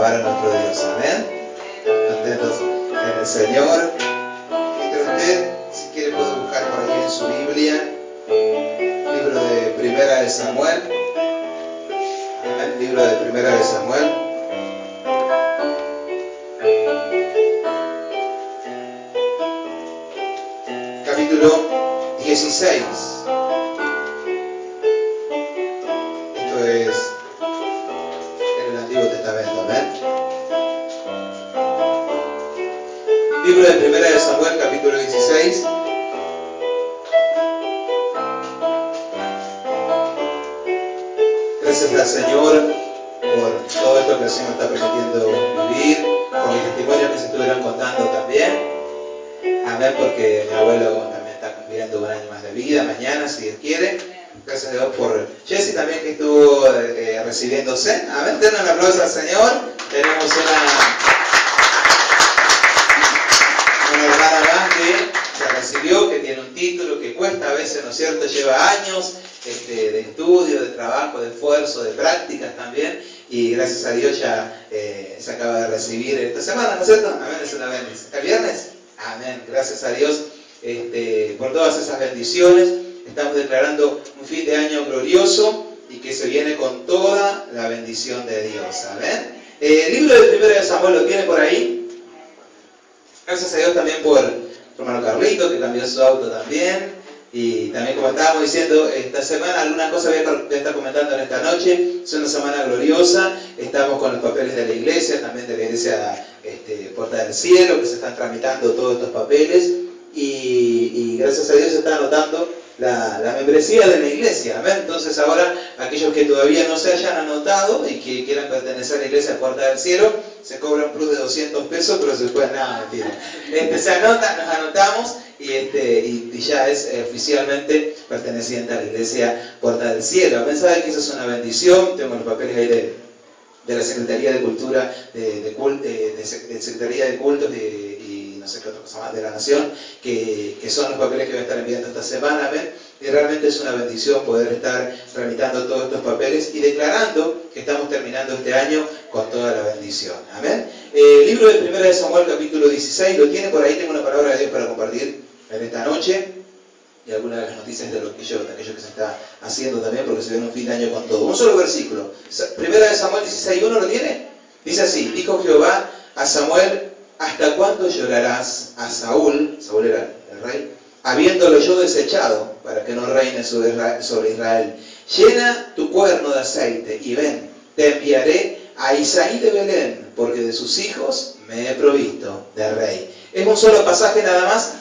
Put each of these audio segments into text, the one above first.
alabar a nuestro Dios. Amén. Contentos en el Señor. Mientras usted, si quiere, puede buscar por aquí en su Biblia, libro de Primera de Samuel. Amén. Libro de Primera de Samuel. Capítulo 16. Esto es en el Antiguo Testamento. Amén. Libro de Primera de Samuel, capítulo 16. Gracias al Señor por todo esto que el Señor está permitiendo vivir, por los testimonios que se estuvieron contando también. Amén, porque mi abuelo también está cumpliendo un año más de vida, mañana, si Dios quiere. Gracias a Dios por Jessy también, que estuvo recibiéndose. Amén, denle un aplauso al Señor. Tenemos una hermana más que se recibió, que tiene un título que cuesta a veces, ¿no es cierto? Lleva años de estudio, de trabajo, de esfuerzo, de prácticas también. Y gracias a Dios ya se acaba de recibir esta semana, ¿no es cierto? Amén, es una bendición. ¿El viernes? Amén, gracias a Dios por todas esas bendiciones. Estamos declarando un fin de año glorioso y que se viene con toda la bendición de Dios. Amén. El libro de Primera de Samuel lo tiene por ahí. Gracias a Dios también por hermano Carlito, que cambió su auto también. Y también, como estábamos diciendo, esta semana algunas cosas voy a estar comentando en esta noche. Es una semana gloriosa. Estamos con los papeles de la iglesia, también de la iglesia Puerta del Cielo, que se están tramitando todos estos papeles. Y gracias a Dios se está anotando la membresía de la iglesia. ¿Ven? Entonces ahora, aquellos que todavía no se hayan anotado y que quieran pertenecer a la iglesia Puerta del Cielo, se cobra un plus de 200 pesos, pero después nada, mentira. Se anota, nos anotamos y ya es oficialmente perteneciente a la iglesia Puerta del Cielo. Amén. Saben que eso es una bendición. Tengo los papeles ahí de la Secretaría de Cultura, de Secretaría de Cultos y no sé qué otra cosa más de la Nación, que son los papeles que voy a estar enviando esta semana. Amén. Y realmente es una bendición poder estar tramitando todos estos papeles y declarando que estamos terminando este año con toda la bendición. Amén. Libro de Primera de Samuel, capítulo 16, lo tiene por ahí. Tengo una palabra de Dios para compartir en esta noche y algunas de las noticias de aquello que se está haciendo también, porque se viene un fin de año con todo. Un solo versículo. Primera de Samuel 16:1, ¿lo tiene? Dice así: dijo Jehová a Samuel: ¿hasta cuándo llorarás a Saúl? Saúl era el rey, habiéndolo yo desechado, para que no reine sobre Israel. Llena tu cuerno de aceite y ven, te enviaré a Isaí de Belén, porque de sus hijos me he provisto de rey. Es un solo pasaje nada más.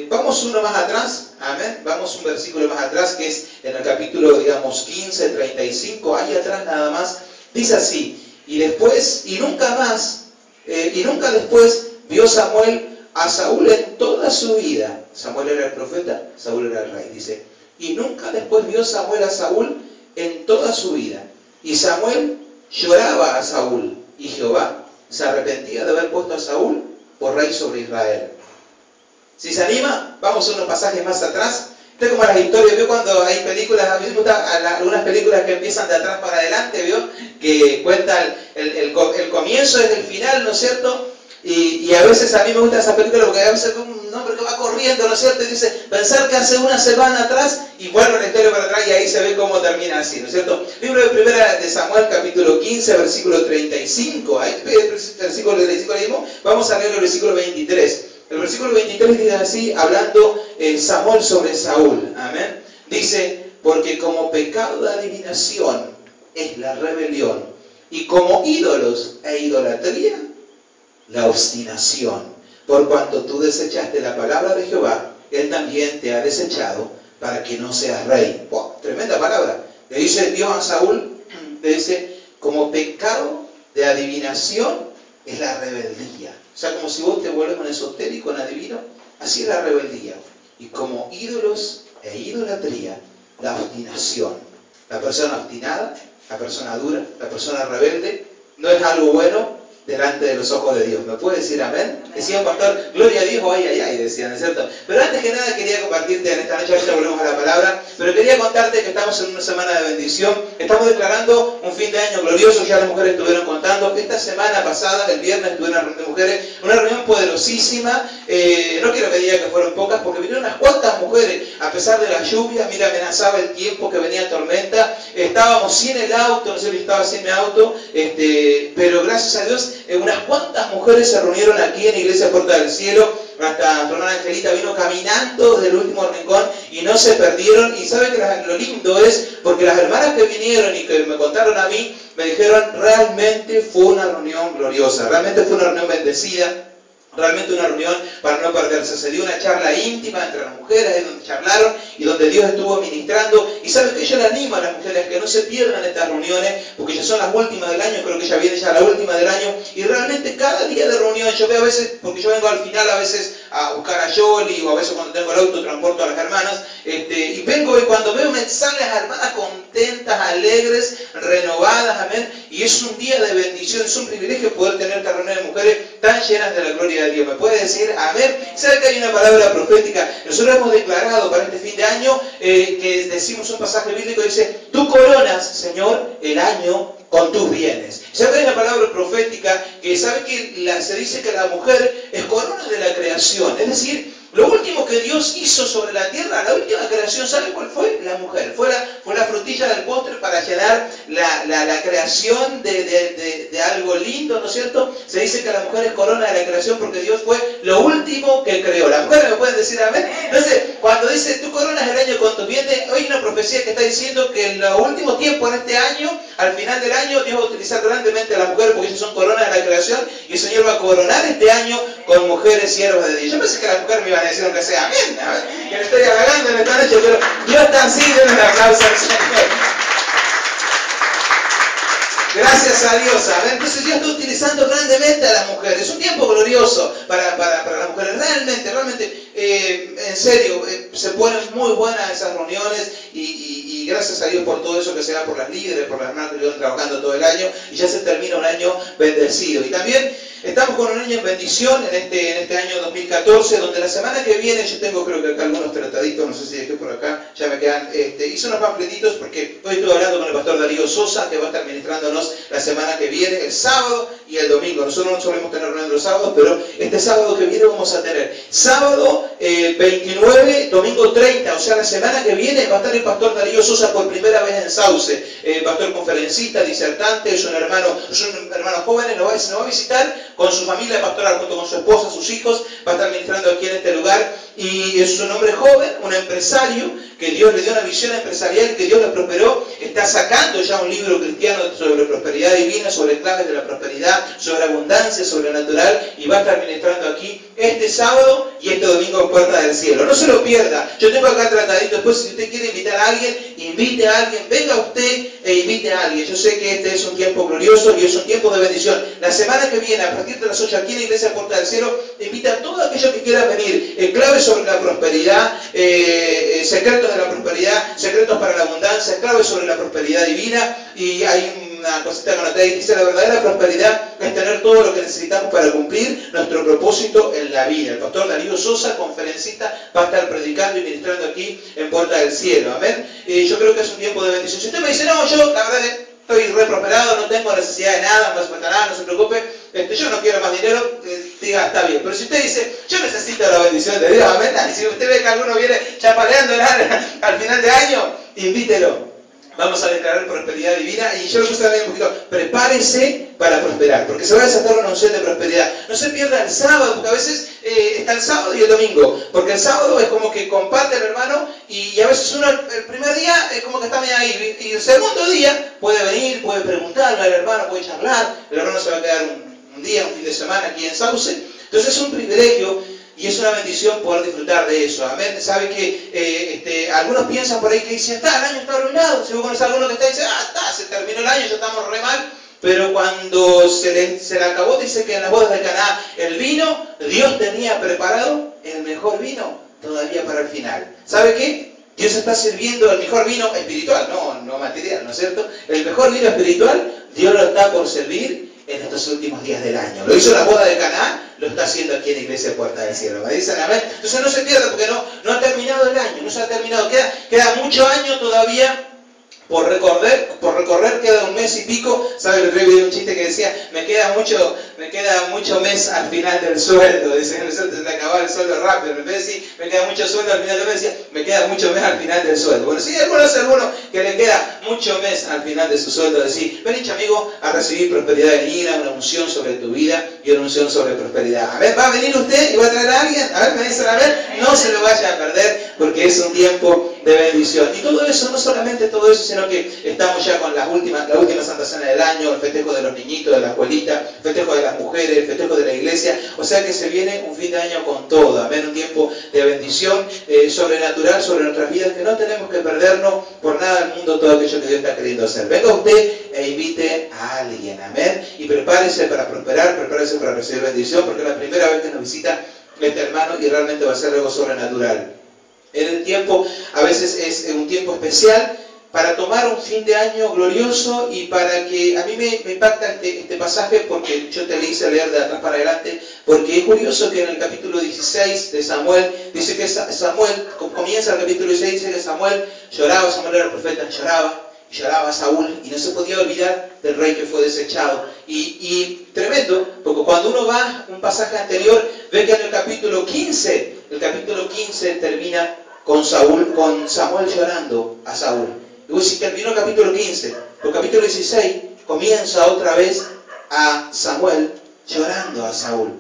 Vamos uno más atrás, amén. Vamos un versículo más atrás, que es en el capítulo, digamos, 15, 35, ahí atrás nada más. Dice así: y después, y nunca después vio Samuel a Saúl en toda su vida. Samuel era el profeta, Saúl era el rey. Dice: y nunca después vio Samuel a Saúl en toda su vida. Y Samuel lloraba a Saúl, y Jehová se arrepentía de haber puesto a Saúl por rey sobre Israel. Si se anima, vamos a unos pasajes más atrás. Esto es como las historias, ¿vio? Cuando hay películas, a mí me gustan algunas películas que empiezan de atrás para adelante, ¿vio? Que cuentan el comienzo desde el final, ¿no es cierto? Y a veces a mí me gusta esa película porque a veces un hombre que va corriendo, ¿no es cierto? Y dice, pensar que hace una semana atrás, y vuelve la historia para atrás y ahí se ve cómo termina así, ¿no es cierto? Libro de Primera de Samuel, capítulo 15, versículo 35. Ahí, el versículo 35 leímos. Vamos a leer el versículo 23. El versículo 23 dice así, hablando Samuel sobre Saúl. Amén. Dice: porque como pecado de adivinación es la rebelión, y como ídolos e idolatría, la obstinación. Por cuanto tú desechaste la palabra de Jehová, él también te ha desechado para que no seas rey. ¡Wow! Tremenda palabra. Le dice Dios a Saúl, le dice: como pecado de adivinación es la rebeldía. O sea, como si vos te vuelves un esotérico, un adivino, así es la rebeldía. Y como ídolos e idolatría, la obstinación. La persona obstinada, la persona dura, la persona rebelde, no es algo bueno delante de los ojos de Dios. ¿Me puede decir amén? Decía un pastor, gloria a Dios, ay, ay, ay, decían, ¿no es cierto? Pero antes que nada quería compartirte en esta noche, ahorita volvemos a la palabra, pero quería contarte que estamos en una semana de bendición, estamos declarando un fin de año glorioso, ya las mujeres estuvieron contando, esta semana pasada, el viernes, tuve una reunión de mujeres, una reunión poderosísima, no quiero que diga que fueron pocas, porque vinieron unas cuantas mujeres, a pesar de la lluvia, mira, amenazaba el tiempo, que venía tormenta, estábamos sin el auto, no sé si estaba sin mi auto, pero gracias a Dios, unas cuantas mujeres se reunieron aquí en Iglesia Puerta del Cielo, hasta tu hermana Angelita vino caminando desde el último rincón y no se perdieron. Y saben que lo lindo es, porque las hermanas que vinieron y que me contaron a mí, me dijeron, realmente fue una reunión gloriosa, realmente fue una reunión bendecida. Realmente una reunión para no perderse. Se dio una charla íntima entre las mujeres, donde charlaron y donde Dios estuvo ministrando. Y saben que yo le animo a las mujeres que no se pierdan estas reuniones, porque ya son las últimas del año, creo que ya viene ya la última del año. Y realmente cada día de reunión, yo veo a veces, porque yo vengo al final a veces a buscar a Yoli, o a veces cuando tengo el auto transporto a las hermanas, y vengo y cuando veo me salen las hermanas contentas, alegres, renovadas, amén. Y es un día de bendición, es un privilegio poder tener esta reunión de mujeres tan llenas de la gloria de Dios. ¿Me puede decir amén? ¿Sabe que hay una palabra profética? Nosotros hemos declarado para este fin de año que decimos un pasaje bíblico que dice, tú coronas, Señor, el año con tus bienes. ¿Sabe que hay una palabra profética que sabe que se dice que la mujer es corona de la creación? Es decir, lo último que Dios hizo sobre la tierra, la última creación, ¿sabe cuál fue? La mujer. Fue la frutilla del postre para llenar la creación de algo lindo, ¿no es cierto? Se dice que la mujer es corona de la creación porque Dios fue lo último que creó. ¿Las mujeres me pueden decir amén? Entonces, cuando dice, tú coronas el año con tus bienes, hay una profecía que está diciendo que en los últimos tiempos, en este año, al final del año, Dios va a utilizar grandemente a las mujeres porque ellas son coronas de la creación y el Señor va a coronar este año con mujeres siervas de Dios. Yo pensé que las mujeres me iban a decir aunque sea amén, que me estoy halagando en esta noche, pero Dios está así, denle un aplauso al Señor. Gracias a Dios, ¿sabes? Entonces Dios está utilizando grandemente a las mujeres. Es un tiempo glorioso para las mujeres. Realmente, en serio, se ponen muy buenas esas reuniones y gracias a Dios por todo eso que se da por las líderes, por las hermanas que estuvieron trabajando todo el año y ya se termina un año bendecido. Y también estamos con un año en bendición en este año 2014, donde la semana que viene, yo tengo creo que acá algunos trataditos, no sé si dejé por acá, ya me quedan, hice unos panfletitos porque hoy estuve hablando con el pastor Darío Sosa, que va a estar ministrándonos la semana que viene, el sábado y el domingo. Nosotros no solemos tener reunión los sábados, pero este sábado que viene vamos a tener sábado 29, domingo 30, o sea la semana que viene va a estar el pastor Darío Sosa por primera vez en Sauce, pastor conferencista, disertante, es un hermano joven, nos va a visitar con su familia pastoral, junto con su esposa, sus hijos, va a estar ministrando aquí en este lugar, y es un hombre joven, un empresario, que Dios le dio una visión empresarial, que Dios le prosperó, está sacando ya un libro cristiano sobre prosperidad divina, sobre claves de la prosperidad, sobre abundancia sobrenatural, y va a estar ministrando aquí este sábado y este domingo en Puerta del Cielo. No se lo pierda, yo tengo acá tratadito, después si usted quiere invitar a alguien, invite a alguien, venga usted e invite a alguien. Yo sé que este es un tiempo glorioso y es un tiempo de bendición. La semana que viene, a partir de las 8 aquí en la Iglesia Puerta del Cielo, invita a todos aquellos que quieran venir, claves sobre la prosperidad, secretos de la prosperidad, secretos para la abundancia, claves sobre la prosperidad divina, y hay una cosita que anoté ahí, dice, la verdadera prosperidad es tener todo lo que necesitamos para cumplir nuestro propósito en la vida. El pastor Darío Sosa, conferencista, va a estar predicando y ministrando aquí en Puerta del Cielo, amén. Yo creo que es un tiempo de bendición. Si usted me dice, no, yo la verdad estoy re prosperado, no tengo necesidad de nada, no me hace falta nada, no se preocupe, yo no quiero más dinero, diga, está bien. Pero si usted dice, yo necesito la bendición de Dios, amén, y si usted ve que alguno viene chapaleando al final de año, invítelo. Vamos a declarar prosperidad divina y yo le gusta también un poquito, prepárese para prosperar, porque se va a desatar una unción de prosperidad. No se pierda el sábado, porque a veces está el sábado y el domingo, porque el sábado es como que comparte el hermano y a veces uno el primer día es como que está medio ahí, y el segundo día puede venir, puede preguntarle al hermano, puede charlar, el hermano se va a quedar un día, un fin de semana aquí en Sauce. Entonces es un privilegio y es una bendición poder disfrutar de eso, amén. Sabe que algunos piensan por ahí que dicen, el año está arruinado. Si vos conoces a alguno que está y dice, se terminó el año, ya estamos re mal. Pero cuando se le acabó, dice que en las bodas de Caná el vino, Dios tenía preparado el mejor vino todavía para el final. ¿Sabe qué? Dios está sirviendo el mejor vino espiritual, no material, ¿no es cierto? El mejor vino espiritual, Dios lo está por servir en estos últimos días del año. Lo hizo en la boda de Caná, lo está haciendo aquí en la iglesia Puerta del Cielo. ¿Me dicen amén? Entonces no se pierda porque no ha terminado el año, no se ha terminado. Queda mucho año todavía por recorrer, queda un mes y pico. ¿Sabe? El otro día vi un chiste que decía, me queda mucho mes al final del sueldo. Dice, se te acababa el sueldo rápido. En vez de decir, me queda mucho sueldo al final del mes, decía, me queda mucho mes al final del sueldo. Bueno, si alguno que le queda mucho mes al final de su sueldo, decir, ven, amigo, a recibir prosperidad divina, una unción sobre tu vida y una unción sobre prosperidad. A ver, ¿va a venir usted y va a traer a alguien? A ver, me dicen, a ver, no se lo vaya a perder porque es un tiempo de bendición. Y todo eso, no solamente todo eso, sino que estamos ya con la última Santa Cena del año, el festejo de los niñitos, de la escuelita, el festejo de las mujeres, el festejo de la iglesia. O sea que se viene un fin de año con todo. Amén, un tiempo de bendición sobrenatural sobre nuestras vidas, que no tenemos que perdernos por nada del mundo todo aquello que Dios está queriendo hacer. Venga usted e invite a alguien. Amén. Y prepárese para prosperar, prepárese para recibir bendición, porque es la primera vez que nos visita este hermano y realmente va a ser algo sobrenatural. En el tiempo, a veces es un tiempo especial para tomar un fin de año glorioso y para que a mí me impacta este pasaje, porque yo te lo hice leer de atrás para adelante, porque es curioso que en el capítulo 16 de Samuel, dice que Samuel, comienza el capítulo 16, dice que Samuel lloraba, Samuel era el profeta, lloraba a Saúl y no se podía olvidar del rey que fue desechado. Y tremendo, porque cuando uno va a un pasaje anterior, ve que en el capítulo 15 termina con Samuel llorando a Saúl. Luego si terminó el capítulo 15, el capítulo 16 comienza otra vez a Samuel llorando a Saúl.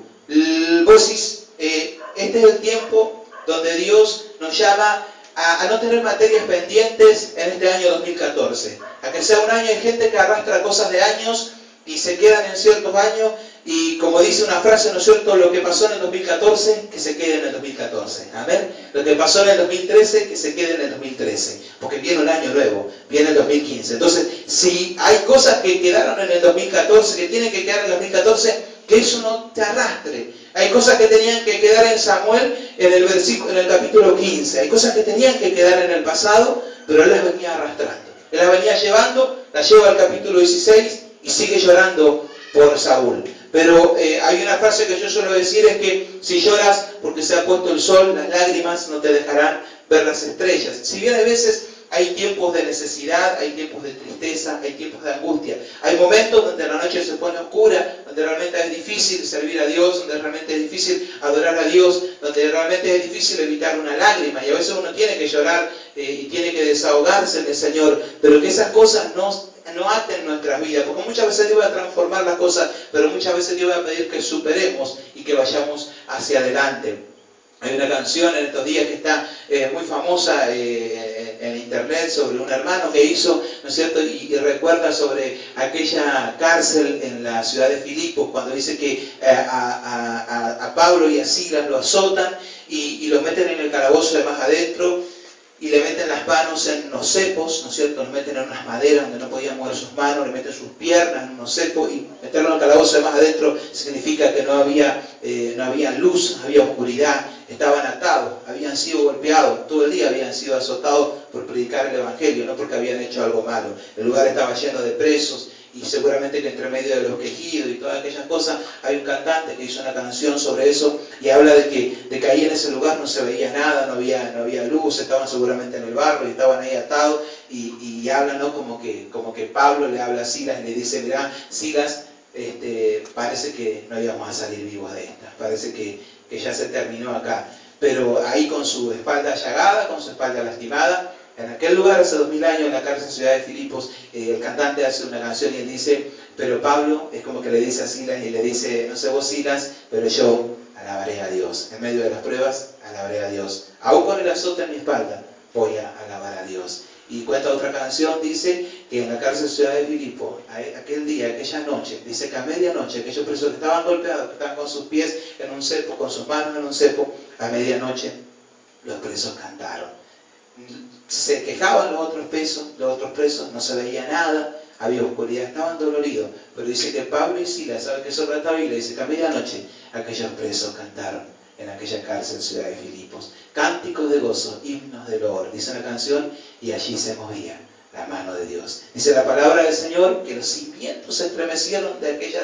Vos decís, este es el tiempo donde Dios nos llama a no tener materias pendientes en este año 2014. A que sea un año, hay gente que arrastra cosas de años y se quedan en ciertos años, y como dice una frase, ¿no es cierto?, lo que pasó en el 2014, que se quede en el 2014. Amén. Lo que pasó en el 2013, que se quede en el 2013. Porque viene un año nuevo, viene el 2015. Entonces, si hay cosas que quedaron en el 2014, que tienen que quedar en el 2014, que eso no te arrastre. Hay cosas que tenían que quedar en Samuel en el capítulo 15. Hay cosas que tenían que quedar en el pasado, pero él las venía arrastrando. Él las venía llevando, las lleva al capítulo 16 y sigue llorando por Saúl. Pero hay una frase que yo suelo decir, es que si lloras porque se ha puesto el sol, las lágrimas no te dejarán ver las estrellas. Si bien a veces hay tiempos de necesidad, hay tiempos de tristeza, hay tiempos de angustia. Hay momentos donde la noche se pone oscura, donde realmente es difícil servir a Dios, donde realmente es difícil adorar a Dios, donde realmente es difícil evitar una lágrima. Y a veces uno tiene que llorar y tiene que desahogarse en el Señor. Pero que esas cosas no aten nuestras vidas, porque muchas veces Dios va a transformar las cosas, pero muchas veces Dios va a pedir que superemos y que vayamos hacia adelante. Hay una canción en estos días que está muy famosa en internet sobre un hermano que hizo, ¿no es cierto?, y recuerda sobre aquella cárcel en la ciudad de Filipos, cuando dice que a Pablo y a Silas lo azotan y los meten en el calabozo de más adentro, y le meten las manos en unos cepos, ¿no es cierto?, le meten en unas maderas donde no podían mover sus manos, le meten sus piernas en unos cepos, y meterlo en el calabozo de más adentro significa que no había luz, había oscuridad, estaban atados, habían sido golpeados, todo el día habían sido azotados por predicar el Evangelio, no porque habían hecho algo malo. El lugar estaba lleno de presos, y seguramente que entre medio de los quejidos y todas aquellas cosas hay un cantante que hizo una canción sobre eso y habla de que ahí en ese lugar no se veía nada, no había luz, estaban seguramente en el barro y estaban ahí atados, y habla, ¿no?, como que Pablo le habla a Silas y le dice, mirá, Silas, parece que no íbamos a salir vivos de esta, parece que ya se terminó acá. Pero ahí con su espalda llagada, con su espalda lastimada, en aquel lugar hace 2000 años, en la cárcel ciudad de Filipos, el cantante hace una canción y él dice, pero Pablo es como que le dice a Silas y le dice, no sé vos, Silas, pero yo alabaré a Dios. En medio de las pruebas, alabaré a Dios. Aún con el azote en mi espalda, voy a alabar a Dios. Y cuenta otra canción, dice que en la cárcel ciudad de Filipos, aquel día, aquella noche, dice que a medianoche, aquellos presos que estaban golpeados, que estaban con sus pies en un cepo, con sus manos en un cepo, a medianoche los presos cantaron. Se quejaban los otros presos, no se veía nada, había oscuridad, estaban doloridos, pero dice que Pablo y Silas, ¿sabe qué sobre esta Biblia? Dice que a medianoche aquellos presos cantaron en aquella cárcel ciudad de Filipos, cánticos de gozo, himnos de loor, dice la canción, y allí se movía la mano de Dios. Dice la palabra del Señor que los cimientos se estremecieron de aquella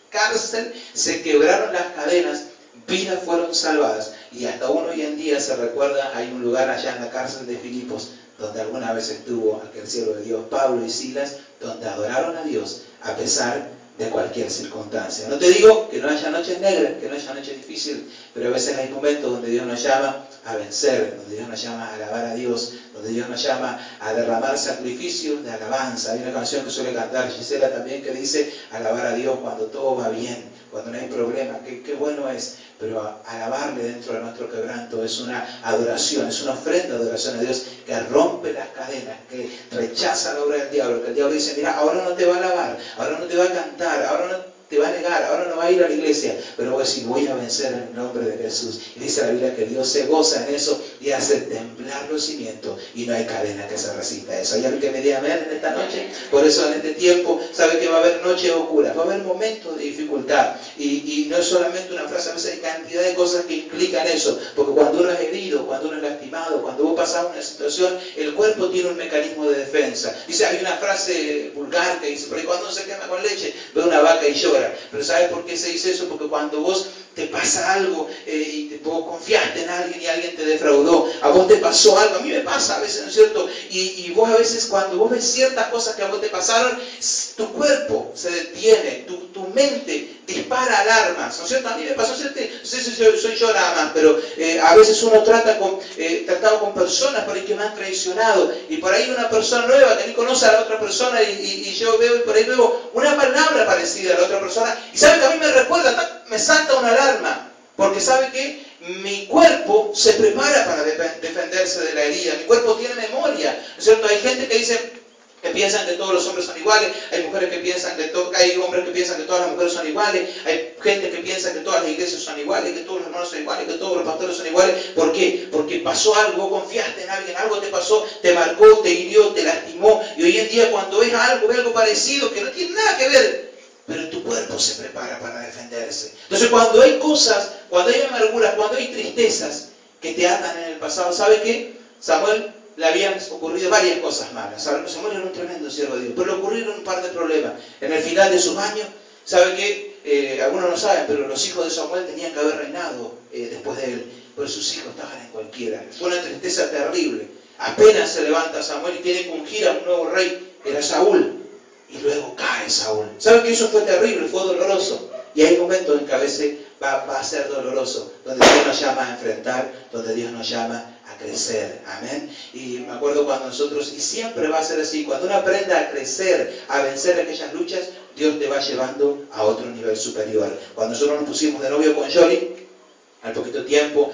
cárcel, se quebraron las cadenas, vidas fueron salvadas. Y hasta aún hoy en día se recuerda, hay un lugar allá en la cárcel de Filipos, donde alguna vez estuvo aquel siervo de Dios, Pablo y Silas, donde adoraron a Dios a pesar de cualquier circunstancia. No te digo que no haya noches negras, que no haya noches difíciles, pero a veces hay momentos donde Dios nos llama a vencer, donde Dios nos llama a alabar a Dios, donde Dios nos llama a derramar sacrificios de alabanza. Hay una canción que suele cantar Gisela también que dice alabar a Dios cuando todo va bien, cuando no hay problema, qué bueno es. Pero alabarle dentro de nuestro quebranto es una adoración, es una ofrenda de adoración a Dios que rompe las cadenas, que rechaza la obra del diablo, que el diablo dice, mira, ahora no te va a alabar, ahora no te va a cantar, ahora no te va a negar, ahora no va a ir a la iglesia, pero voy a decir, voy a vencer en el nombre de Jesús. Y dice la Biblia que Dios se goza en eso y hace temblar los cimientos y no hay cadena que se resista a eso. ¿Hay alguien que me diga amén en esta noche? Por eso en este tiempo sabe que va a haber noches oscuras, va a haber momentos de dificultad y no es solamente una frase, a veces hay cantidad de cosas que implican eso, porque cuando uno es herido, cuando uno es lastimado, cuando vos pasás una situación, el cuerpo tiene un mecanismo de defensa. Dice, hay una frase vulgar que dice, porque cuando uno se quema con leche, ve una vaca y llora. Pero ¿sabes por qué se dice eso? Porque cuando vos te pasa algo y vos confiaste en alguien y alguien te defraudó, a vos te pasó algo, a mí me pasa a veces, ¿no es cierto? Y vos a veces cuando vos ves ciertas cosas que a vos te pasaron, tu cuerpo se detiene, tu mente dispara alarmas, ¿no es cierto? A mí me pasó, no sé si soy yo nada más, pero a veces uno tratado con personas por ahí que me han traicionado, y por ahí una persona nueva que ni conoce a la otra persona, y yo veo, y por ahí veo una palabra parecida a la otra persona, y sabe que a mí me recuerda, me salta una alarma, porque sabe que mi cuerpo se prepara para defenderse de la herida, mi cuerpo tiene memoria, ¿no es cierto? Hay gente que dice, que piensan que todos los hombres son iguales, hay mujeres que piensan hay hombres que piensan que todas las mujeres son iguales, hay gente que piensa que todas las iglesias son iguales, que todos los hermanos son iguales, que todos los pastores son iguales. ¿Por qué? Porque pasó algo, confiaste en alguien, algo te pasó, te marcó, te hirió, te lastimó, y hoy en día cuando ves algo parecido que no tiene nada que ver, pero tu cuerpo se prepara para defenderse. Entonces cuando hay cosas, cuando hay amarguras, cuando hay tristezas que te atan en el pasado, ¿sabe qué? Samuel le habían ocurrido varias cosas malas. Samuel era un tremendo siervo de Dios, pero le ocurrieron un par de problemas. En el final de sus años, ¿sabe qué? Algunos no saben, pero los hijos de Samuel tenían que haber reinado después de él, pero sus hijos estaban en cualquiera. Fue una tristeza terrible. Apenas se levanta Samuel y tiene que ungir a un nuevo rey, era Saúl, y luego cae Saúl. ¿Sabe que eso fue terrible? Fue doloroso. Y hay momentos en que a veces va a ser doloroso, donde Dios nos llama a enfrentar, donde Dios nos llama a crecer, amén. Y me acuerdo cuando nosotros, y siempre va a ser así, cuando uno aprende a crecer, a vencer aquellas luchas, Dios te va llevando a otro nivel superior. Cuando nosotros nos pusimos de novio con Yoli, al poquito tiempo,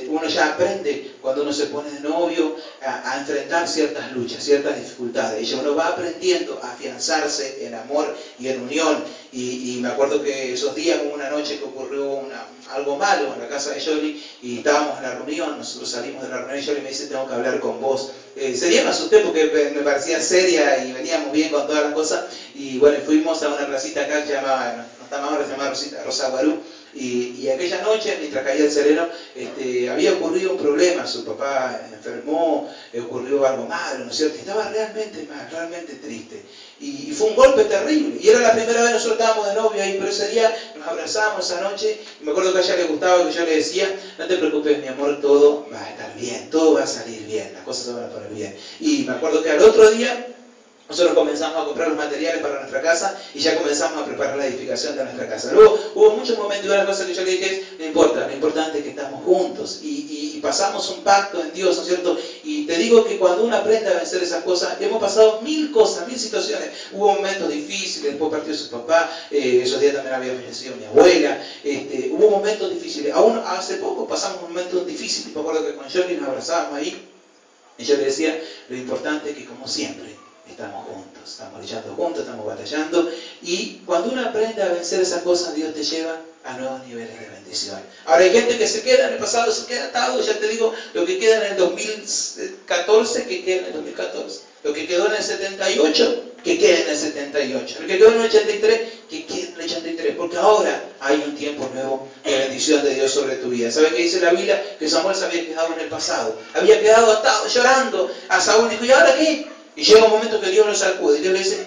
uno ya aprende, cuando uno se pone de novio, a enfrentar ciertas luchas, ciertas dificultades. Y ya uno va aprendiendo a afianzarse en amor y en unión. Y me acuerdo que esos días, hubo una noche que ocurrió algo malo en la casa de Yoli, y estábamos en la reunión, nosotros salimos de la reunión y Yoli me dice, tengo que hablar con vos. Ese día me asusté porque me parecía seria y veníamos bien con todas las cosas. Y bueno, fuimos a una placita acá que se llamaba, no está más ahora, se llama Rosa Guarú. Y aquella noche, mientras caía el sereno, había ocurrido un problema, su papá enfermó, ocurrió algo malo, ¿no es cierto? Y estaba realmente mal, realmente triste. Y fue un golpe terrible. Y era la primera vez nosotros estábamos de novio ahí, pero ese día nos abrazamos esa noche. Y me acuerdo que a ella le gustaba que yo le decía, no te preocupes mi amor, todo va a estar bien, todo va a salir bien, las cosas se van a poner bien. Y me acuerdo que al otro día nosotros comenzamos a comprar los materiales para nuestra casa y ya comenzamos a preparar la edificación de nuestra casa. Luego hubo muchos momentos y una cosa que yo le dije es, no importa, lo importante es que estamos juntos y pasamos un pacto en Dios, ¿no es cierto? Y te digo que cuando uno aprende a vencer esas cosas, hemos pasado 1000 cosas, 1000 situaciones. Hubo momentos difíciles, después partió su papá, esos días también había fallecido mi abuela, hubo momentos difíciles. Aún hace poco pasamos momentos difíciles, me acuerdo que con Johnny nos abrazábamos ahí y yo le decía, lo importante es que como siempre, estamos juntos, estamos luchando juntos, estamos batallando, y cuando uno aprende a vencer esas cosas, Dios te lleva a nuevos niveles de bendición. Ahora hay gente que se queda en el pasado, se queda atado, ya te digo, lo que queda en el 2014, que queda en el 2014, lo que quedó en el 78, que quede en el 78, lo que quedó en el 83, que quede en el 83, porque ahora hay un tiempo nuevo de bendición de Dios sobre tu vida. ¿Sabes qué dice la Biblia? Que Samuel se había quedado en el pasado, había quedado atado, llorando a Saúl, dijo, ¿y ahora qué? Y llega un momento que Dios lo sacude y Dios le dice,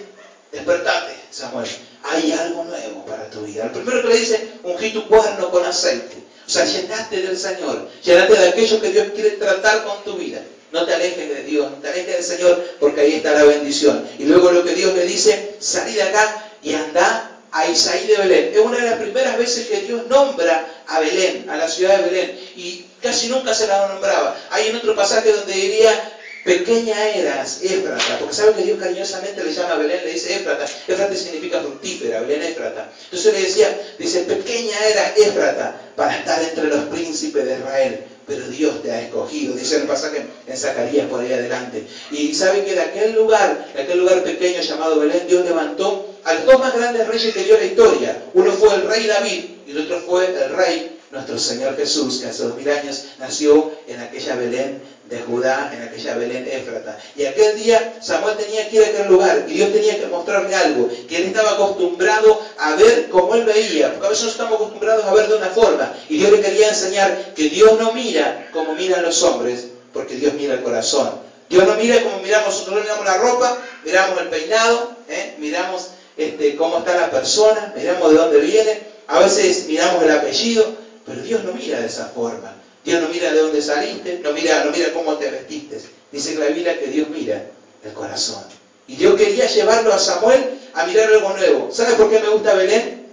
despertate, Samuel, hay algo nuevo para tu vida. El primero que le dice, ungí tu cuerno con aceite. O sea, llenate del Señor, llenate de aquello que Dios quiere tratar con tu vida. No te alejes de Dios, no te alejes del Señor, porque ahí está la bendición. Y luego lo que Dios le dice, salí de acá y andá a Isaí de Belén. Es una de las primeras veces que Dios nombra a Belén, a la ciudad de Belén, y casi nunca se la nombraba. Hay en otro pasaje donde diría, pequeña eras, Éfrata, porque sabe que Dios cariñosamente le llama a Belén, le dice Éfrata. Éfrata significa fructífera, Belén Éfrata. Entonces le decía, dice, pequeña eras, Éfrata, para estar entre los príncipes de Israel. Pero Dios te ha escogido, dice el pasaje en Zacarías por ahí adelante. Y sabe que de aquel lugar pequeño llamado Belén, Dios levantó a los dos más grandes reyes que dio la historia. Uno fue el rey David y el otro fue el rey, nuestro Señor Jesús, que hace 2000 años nació en aquella Belén de Judá, en aquella Belén Éfrata. Y aquel día Samuel tenía que ir a aquel lugar y Dios tenía que mostrarle algo, que él estaba acostumbrado a ver como él veía, porque a veces no estamos acostumbrados a ver de una forma, y Dios le quería enseñar que Dios no mira como miran los hombres, porque Dios mira el corazón. Dios no mira como miramos nosotros, miramos la ropa, miramos el peinado, miramos cómo está la persona, miramos de dónde viene, a veces miramos el apellido, pero Dios no mira de esa forma. Dios no mira de dónde saliste, no mira cómo te vestiste. Dice la Biblia que Dios mira el corazón. Y Dios quería llevarlo a Samuel a mirar algo nuevo. ¿Sabes por qué me gusta Belén?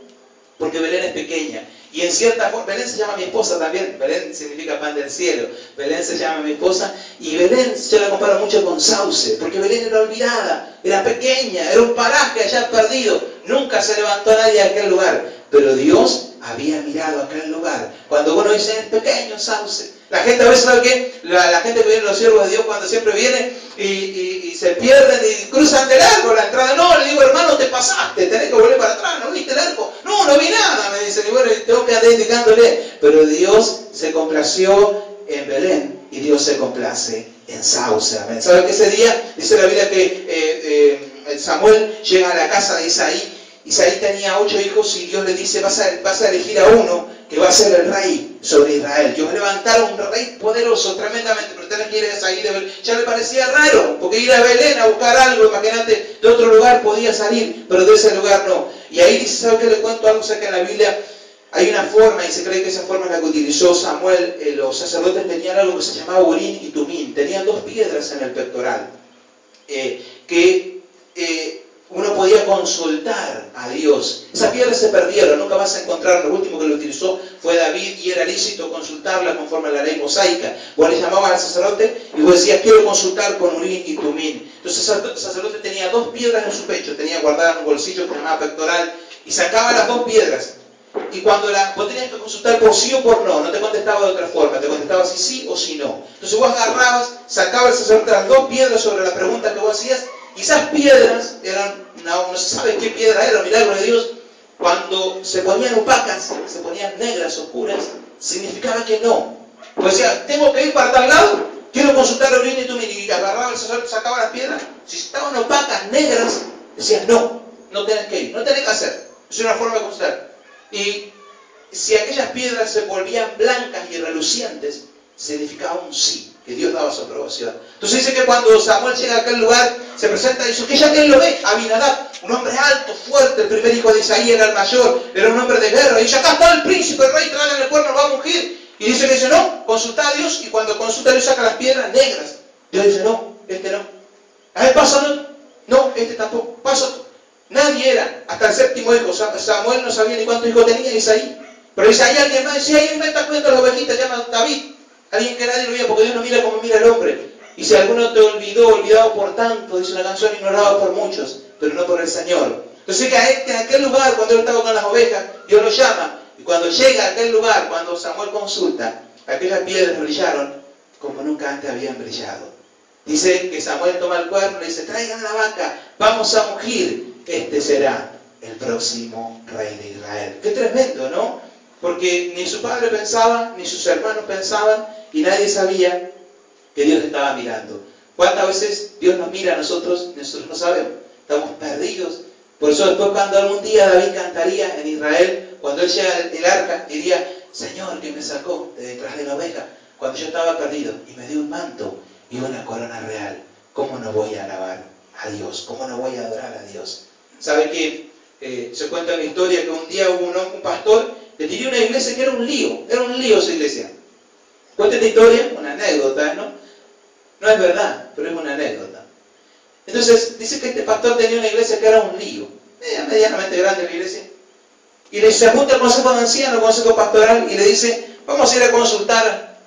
Porque Belén es pequeña. Y en cierta forma, Belén se llama mi esposa también. Belén significa pan del cielo. Belén se llama mi esposa. Y Belén yo la comparo mucho con Sauce, porque Belén era olvidada, era pequeña, era un paraje allá perdido. Nunca se levantó nadie a aquel lugar. Pero Dios había mirado aquel lugar. Cuando uno dice, es pequeño Sauce. La gente a veces, ¿sabe qué? La gente que viene, los siervos de Dios, cuando siempre vienen y se pierden y cruzan de largo la entrada. No, le digo, hermano, te pasaste, tenés que volver para atrás, ¿no viste el arco? No vi nada, me dicen. Y bueno, tengo que andar indicándole. Pero Dios se complació en Belén y Dios se complace en Sauce. Amén. ¿Sabe que ese día, dice la Biblia que Samuel llega a la casa de Isaí? Isaí tenía 8 hijos y Dios le dice, vas a elegir a uno que va a ser el rey sobre Israel. Dios va a levantar un rey poderoso, tremendamente, pero tenés que ir a Isaí de Belén. Ya le parecía raro, porque ir a Belén a buscar algo, imagínate, de otro lugar podía salir, pero de ese lugar no. Y ahí dice, ¿sabe qué? Le cuento algo, que en la Biblia hay una forma, y se cree que esa forma es la que utilizó Samuel. Los sacerdotes tenían algo que se llamaba Urim y Tumim. Tenían 2 piedras en el pectoral, uno podía consultar a Dios. Esas piedras se perdieron, nunca vas a encontrar. Lo último que lo utilizó fue David y era lícito consultarla conforme a la ley mosaica. Vos le llamabas al sacerdote y vos decías, quiero consultar con Urim y Tumim. Entonces el sacerdote tenía 2 piedras en su pecho, tenía guardada en un bolsillo que se llamaba pectoral, y sacaba las 2 piedras. Y cuando vos tenías que consultar por sí o por no, no te contestaba de otra forma, te contestaba si sí o si no. Entonces vos agarrabas, sacaba el sacerdote las 2 piedras sobre la pregunta que vos hacías. Y esas piedras eran, no se sabe qué piedra era, milagro de Dios, cuando se ponían opacas, se ponían negras, oscuras, significaba que no. Pues decía, tengo que ir para tal lado, quiero consultar a Urim y Tumim, y agarraba el sacerdote, sacaba las piedras. Si estaban opacas, negras, decía, no tenés que ir, no tenés que hacer. Es una forma de consultar. Y si aquellas piedras se volvían blancas y relucientes, significaba un sí, que Dios daba su aprobación. Entonces dice que cuando Samuel llega a aquel lugar, se presenta y dice, que ya que él lo ve, Abinadab, un hombre alto, fuerte, el primer hijo de Isaí era el mayor, era un hombre de guerra, y dice, acá está el príncipe, el rey, tráiganle el cuerno, lo va a ungir. Y dice que dice, no, consulta a Dios, y cuando consulta a Dios saca las piedras negras. Dios dice, no, este no. A ver, pasa, no, este tampoco, pasa. Nadie era, hasta el 7º hijo. Samuel no sabía ni cuántos hijos tenía Isaí. Pero Isaí alguien más decía, ahí me está cuidando las ovejitas, llama David. Alguien que nadie lo veía, porque Dios no mira como mira el hombre. Y si alguno te olvidado por tanto, dice una canción, ignorado por muchos, pero no por el Señor. Entonces que en aquel lugar, cuando él estaba con las ovejas, Dios lo llama. Y cuando llega a aquel lugar, cuando Samuel consulta, aquellas piedras brillaron como nunca antes habían brillado. Dice que Samuel toma el cuerno y le dice, traigan la vaca, vamos a ungir. Este será el próximo rey de Israel. Qué tremendo, ¿no? Porque ni su padre pensaba, ni sus hermanos pensaban, y nadie sabía que Dios estaba mirando. ¿Cuántas veces Dios nos mira a nosotros no sabemos? Estamos perdidos. Por eso después, cuando algún día David cantaría en Israel, cuando él llega el arca, diría, Señor, que me sacó de detrás de la oveja, cuando yo estaba perdido, y me dio un manto y una corona real. ¿cómo no voy a alabar a Dios? ¿Cómo no voy a adorar a Dios? ¿Sabe qué? Se cuenta una historia que un día hubo un pastor que tenía una iglesia que era un lío su iglesia. Cuenta esta historia, una anécdota, ¿no? No es verdad, pero es una anécdota. Entonces, dice que este pastor tenía una iglesia que era un lío, medianamente grande la iglesia, y le se junta al consejo de ancianos, al consejo pastoral, y le dice, vamos a ir a consultar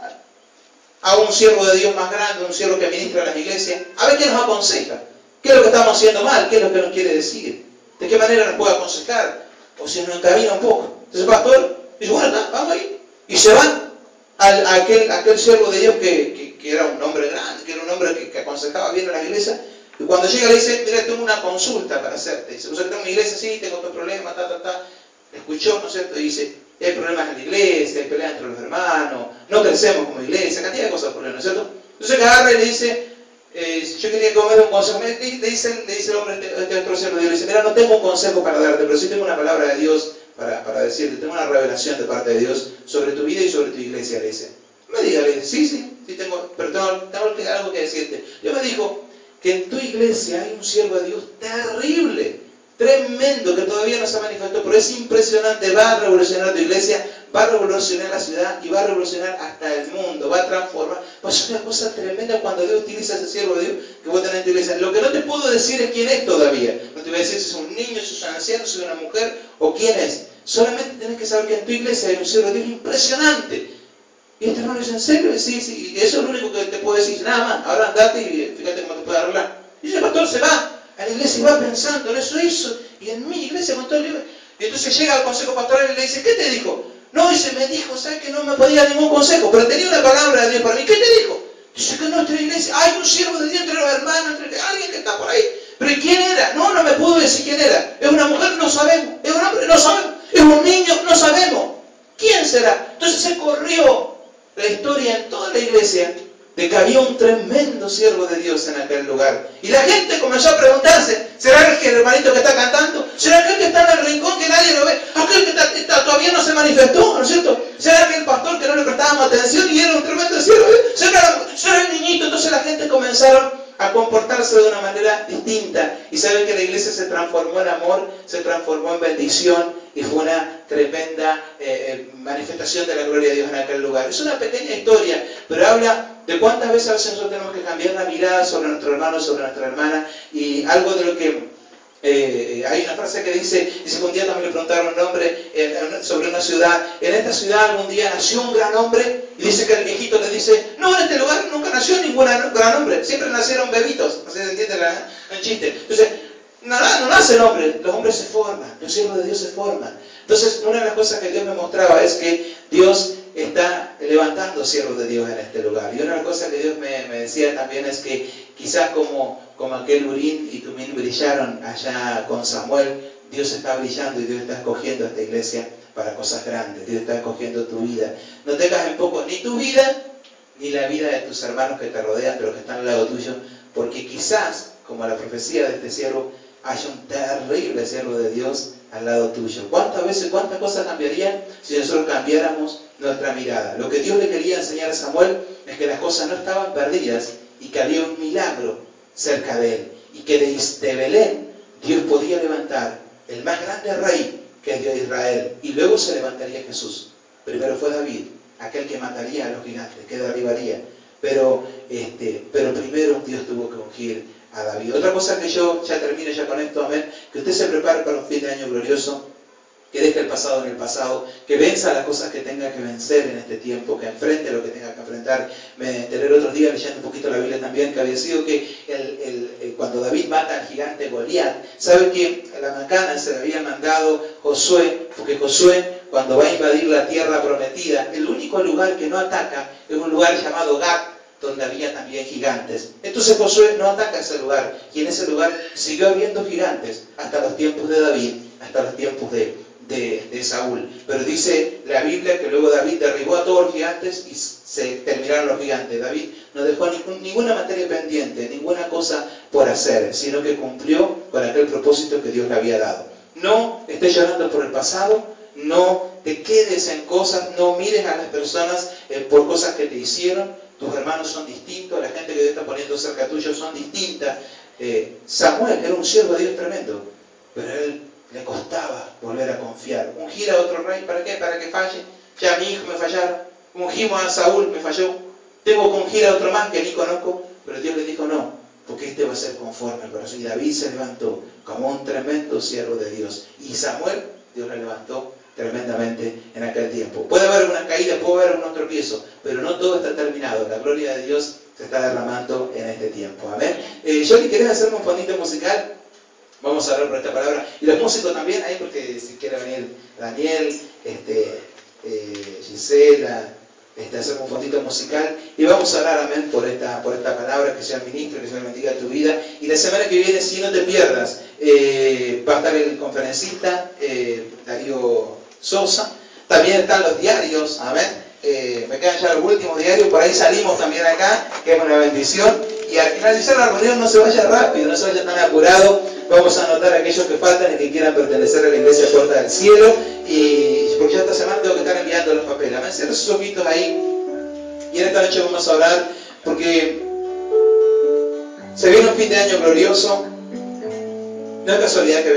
a un siervo de Dios más grande, un siervo que ministra a las iglesias, a ver qué nos aconseja, qué es lo que estamos haciendo mal, qué es lo que nos quiere decir, de qué manera nos puede aconsejar, o si nos encamina un poco. Entonces el pastor dice, bueno, vamos ahí, y se van a aquel siervo de Dios que era un hombre grande, que era un hombre que aconsejaba bien a las iglesias, y cuando llega le dice, mira, tengo una consulta para hacerte. Dice, ¿usted tengo una iglesia? Sí, tengo otro problema, escuchó, ¿no es cierto? Y dice, hay problemas en la iglesia, hay peleas entre los hermanos, no crecemos como iglesia, cantidad de cosas por ¿no es cierto? Entonces agarra y le dice, yo quería comer un consejo. Le dice el hombre, este otro siervo de Dios, le dice, mira, no tengo un consejo para darte, pero sí tengo una palabra de Dios para decirte, tengo una revelación de parte de Dios sobre tu vida y sobre tu iglesia, le dice. Me diga, le dice, sí tengo, pero tengo algo que decirte. Yo me dijo que en tu iglesia hay un siervo de Dios terrible, tremendo, que todavía no se manifestó, pero es impresionante, va a revolucionar tu iglesia, va a revolucionar la ciudad y va a revolucionar hasta el mundo, va a transformar. Pues es una cosa tremenda cuando Dios utiliza a ese siervo de Dios que vos tenés en tu iglesia. Lo que no te puedo decir es quién es todavía. No te voy a decir si es un niño, si es un anciano, si es una mujer o quién es. Solamente tenés que saber que en tu iglesia hay un siervo de Dios impresionante. Y este hermano dice, ¿en serio? Sí, eso es lo único que te puedo decir, nada más. Ahora andate y fíjate cómo te puede arreglar. Y el pastor se va a la iglesia y va pensando en eso, y en mi iglesia con todo el libro. Y entonces llega al consejo pastoral y le dice, ¿qué te dijo? No, dice, me dijo, ¿sabes que no me podía dar ningún consejo? Pero tenía una palabra de Dios para mí. ¿Qué te dijo? Dice que en nuestra iglesia hay un siervo de Dios entre los hermanos, entre alguien que está por ahí. ¿Pero y quién era? No me pudo decir quién era. ¿Es una mujer? No sabemos. ¿Es un hombre? No sabemos. ¿Es un niño? No sabemos. ¿Quién será? Entonces se corrió la historia en toda la iglesia de que había un tremendo siervo de Dios en aquel lugar. Y la gente comenzó a preguntarse, ¿será el hermanito que está cantando? ¿Será aquel que está en el rincón que nadie lo ve? ¿Aquel que todavía no se manifestó? ¿No es cierto? ¿Será aquel pastor que no le prestábamos atención y era un tremendo siervo? ¿Será el niñito? Entonces la gente comenzaron a comportarse de una manera distinta. Y saben que la iglesia se transformó en amor, se transformó en bendición y fue una tremenda manifestación de la gloria de Dios en aquel lugar. Es una pequeña historia, pero habla de cuántas veces a veces nosotros tenemos que cambiar la mirada sobre nuestro hermano, sobre nuestra hermana, y algo de lo que hay una frase que dice que un día también le preguntaron un hombre sobre una ciudad, en esta ciudad algún día nació un gran hombre, y dice que el viejito le dice, no, en este lugar nunca nació ningún gran hombre, siempre nacieron bebitos, no sé si entiende el chiste. Entonces, no nacen hombres, los hombres se forman, los siervos de Dios se forman. Entonces, una de las cosas que Dios me mostraba es que Dios está levantando siervos de Dios en este lugar. Y una de las cosas que Dios me decía también es que quizás como aquel Urín y Tumín brillaron allá con Samuel, Dios está brillando y Dios está escogiendo a esta iglesia para cosas grandes. Dios está escogiendo tu vida. No tengas en poco ni tu vida, ni la vida de tus hermanos que te rodean, de los que están al lado tuyo, porque quizás, como la profecía de este siervo, haya un terrible siervo de Dios al lado tuyo. ¿Cuántas veces, cuántas cosas cambiarían si nosotros cambiáramos nuestra mirada? Lo que Dios le quería enseñar a Samuel es que las cosas no estaban perdidas y que había un milagro cerca de él. Y que de Belén Dios podía levantar el más grande rey que es Dios de Israel. Y luego se levantaría Jesús. Primero fue David, aquel que mataría a los gigantes, que derribaría. Pero primero Dios tuvo que ungir a David. Otra cosa que yo ya termino ya con esto, amén, que usted se prepare para un fin de año glorioso, que deje el pasado en el pasado, que venza las cosas que tenga que vencer en este tiempo, que enfrente lo que tenga que enfrentar. Me enteré el otro día leyendo un poquito la Biblia también, que había sido que cuando David mata al gigante Goliat, ¿sabe que a la macana se le había mandado Josué? Porque Josué, cuando va a invadir la tierra prometida, el único lugar que no ataca es un lugar llamado Gat, donde había también gigantes. Entonces Josué no ataca ese lugar, y en ese lugar siguió habiendo gigantes hasta los tiempos de David, hasta los tiempos de Saúl. Pero dice la Biblia que luego David derribó a todos los gigantes y se terminaron los gigantes. David no dejó ninguna materia pendiente, ninguna cosa por hacer, sino que cumplió con aquel propósito que Dios le había dado. No esté llorando por el pasado, no te quedes en cosas, no mires a las personas por cosas que te hicieron. Tus hermanos son distintos, la gente que Dios está poniendo cerca tuyo son distintas. Samuel era un siervo de Dios tremendo, pero a él le costaba volver a confiar. Ungir a otro rey, ¿para qué? Para que falle. Ya mi hijo me fallaron. Ungimos a Saúl, me falló. Tengo que ungir a otro más que ni conozco. Pero Dios le dijo no, porque este va a ser conforme al corazón. Y David se levantó como un tremendo siervo de Dios. Y Samuel, Dios le levantó tremendamente en aquel tiempo. Puede haber una caída, puede haber unos tropiezos, pero no todo está terminado. La gloria de Dios se está derramando en este tiempo. Amén. Johnny, ¿querés hacerme un fondito musical? Vamos a hablar por esta palabra. Y los músicos también, ahí porque si quiere venir Daniel, Gisela, hacemos un fondito musical. Y vamos a hablar, amén, por esta palabra, que sea el ministro, que Señor bendiga tu vida. Y la semana que viene, si no te pierdas, va a estar el conferencista Darío Sosa. También están los diarios, amén. Me quedan ya los últimos diarios, por ahí salimos también acá, que es una bendición. Y al finalizar la reunión no se vaya rápido, no se vaya tan apurado. Vamos a anotar a aquellos que faltan y que quieran pertenecer a la Iglesia Puerta del Cielo. Y porque ya esta semana tengo que estar enviando los papeles. Amén, cierren sus ojitos ahí. Y en esta noche vamos a orar porque se viene un fin de año glorioso. No es casualidad que